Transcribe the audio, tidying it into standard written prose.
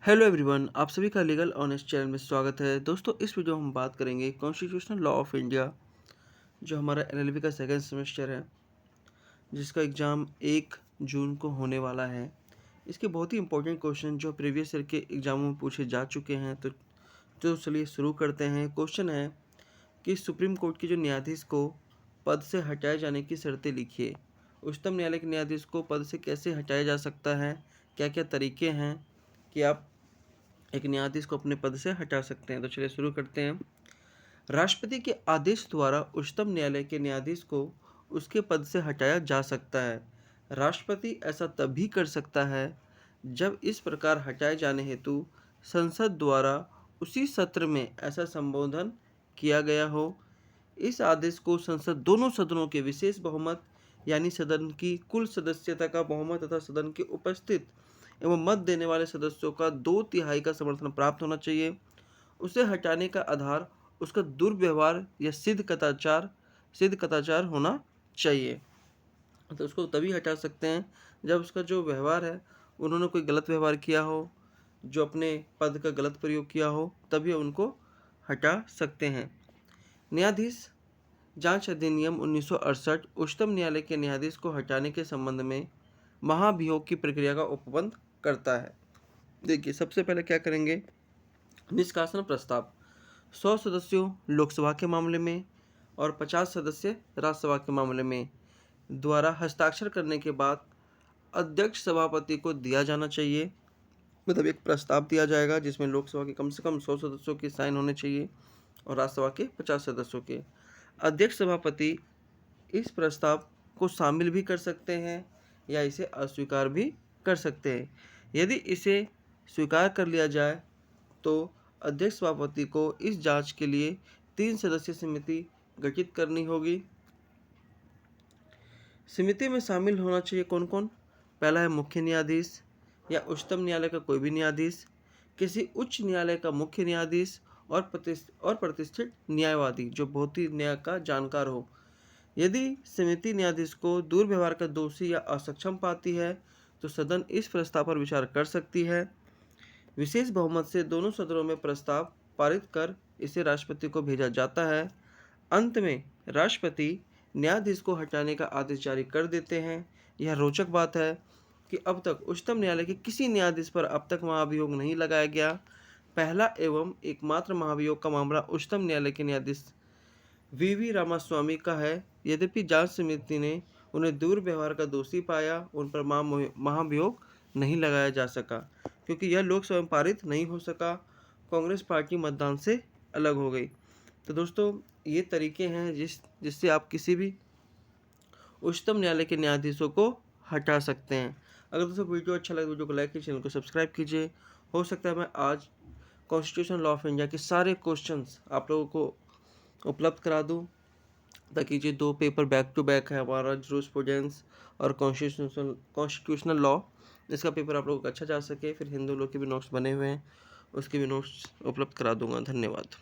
Hello everyone, आप सभी का लीगल ऑनेस्ट चैनल में स्वागत है। दोस्तों, इस वीडियो में हम बात करेंगे कॉन्स्टिट्यूशनल लॉ ऑफ इंडिया, जो हमारा एलएलबी का सेकंड सेमेस्टर है, जिसका एग्ज़ाम 1 जून को होने वाला है। इसके बहुत ही इंपॉर्टेंट क्वेश्चन जो प्रीवियस ईयर के एग्ज़ामों में पूछे जा चुके हैं, तो चलिए शुरू करते हैं। क्वेश्चन है कि सुप्रीम कोर्ट के जो न्यायाधीश को पद से हटाए जाने की शर्तें लिखिए। उच्चतम न्यायालय के न्यायाधीश को पद से कैसे हटाया जा सकता है, क्या क्या तरीके हैं कि आप एक न्यायाधीश को अपने पद से हटा सकते हैं। तो चलिए शुरू करते हैं। राष्ट्रपति के आदेश द्वारा उच्चतम न्यायालय के न्यायाधीश को उसके पद से हटाया जा सकता है। राष्ट्रपति ऐसा तभी कर सकता है जब इस प्रकार हटाए जाने हेतु संसद द्वारा उसी सत्र में ऐसा संबोधन किया गया हो। इस आदेश को संसद दोनों सदनों के विशेष बहुमत यानी सदन की कुल सदस्यता का बहुमत तथा सदन के उपस्थित एवं मत देने वाले सदस्यों का 2/3 का समर्थन प्राप्त होना चाहिए। उसे हटाने का आधार उसका दुर्व्यवहार या सिद्ध कदाचार होना चाहिए। तो उसको तभी हटा सकते हैं जब उसका जो व्यवहार है, उन्होंने कोई गलत व्यवहार किया हो, जो अपने पद का गलत प्रयोग किया हो, तभी उनको हटा सकते हैं। न्यायाधीश जांच अधिनियम 1968 उच्चतम न्यायालय के न्यायाधीश को हटाने के संबंध में महाभियोग की प्रक्रिया का उपबंध करता है। देखिए, सबसे पहले क्या करेंगे, निष्कासन प्रस्ताव 100 सदस्यों लोकसभा के मामले में और 50 सदस्य राज्यसभा के मामले में द्वारा हस्ताक्षर करने के बाद अध्यक्ष सभापति को दिया जाना चाहिए। मतलब एक प्रस्ताव दिया जाएगा जिसमें लोकसभा के कम से कम 100 सदस्यों के साइन होने चाहिए और राज्यसभा के 50 सदस्यों के। अध्यक्ष सभापति इस प्रस्ताव को शामिल भी कर सकते हैं या इसे अस्वीकार भी कर सकते हैं। यदि इसे स्वीकार कर लिया जाए तो अध्यक्ष सभापति को इस जांच के लिए 3 सदस्यीय समिति गठित करनी होगी। समिति में शामिल होना चाहिए कौन कौन? पहला है मुख्य न्यायाधीश या उच्चतम न्यायालय का कोई भी न्यायाधीश, किसी उच्च न्यायालय का मुख्य न्यायाधीश और प्रतिष्ठित न्यायवादी जो बहुत ही न्याय का जानकार हो। यदि समिति न्यायाधीश को दुर्व्यवहार का दोषी या असक्षम पाती है तो सदन इस प्रस्ताव पर विचार कर सकती है। विशेष बहुमत से दोनों सदनों में प्रस्ताव पारित कर इसे राष्ट्रपति को भेजा जाता है। अंत में राष्ट्रपति न्यायाधीश को हटाने का आदेश जारी कर देते हैं। यह रोचक बात है कि अब तक उच्चतम न्यायालय के किसी न्यायाधीश पर अब तक महाभियोग नहीं लगाया गया। पहला एवं एकमात्र महाभियोग का मामला उच्चतम न्यायालय के न्यायाधीश वी रामास्वामी का है। यद्यपि जांच समिति ने उन्हें दुर्व्यवहार का दोषी पाया, उन पर महाभियोग नहीं लगाया जा सका क्योंकि यह लोकसभा में पारित नहीं हो सका। कांग्रेस पार्टी मतदान से अलग हो गई। तो दोस्तों, ये तरीके हैं जिससे आप किसी भी उच्चतम न्यायालय के न्यायाधीशों को हटा सकते हैं। अगर दोस्तों वीडियो अच्छा लगे, वीडियो को लाइक कीजिए, चैनल को सब्सक्राइब कीजिए। हो सकता है मैं आज कॉन्स्टिट्यूशन लॉ ऑफ इंडिया के सारे क्वेश्चंस आप लोगों को उपलब्ध करा दूँ, ताकि ये 2 पेपर बैक टू बैक है हमारा, जूरिस्प्रूडेंस और कॉन्स्टिट्यूशनल लॉ। इसका पेपर आप लोगों को अच्छा जा सके। फिर हिंदू लॉ के भी नोट्स बने हुए हैं, उसके भी नोट्स उपलब्ध करा दूंगा। धन्यवाद।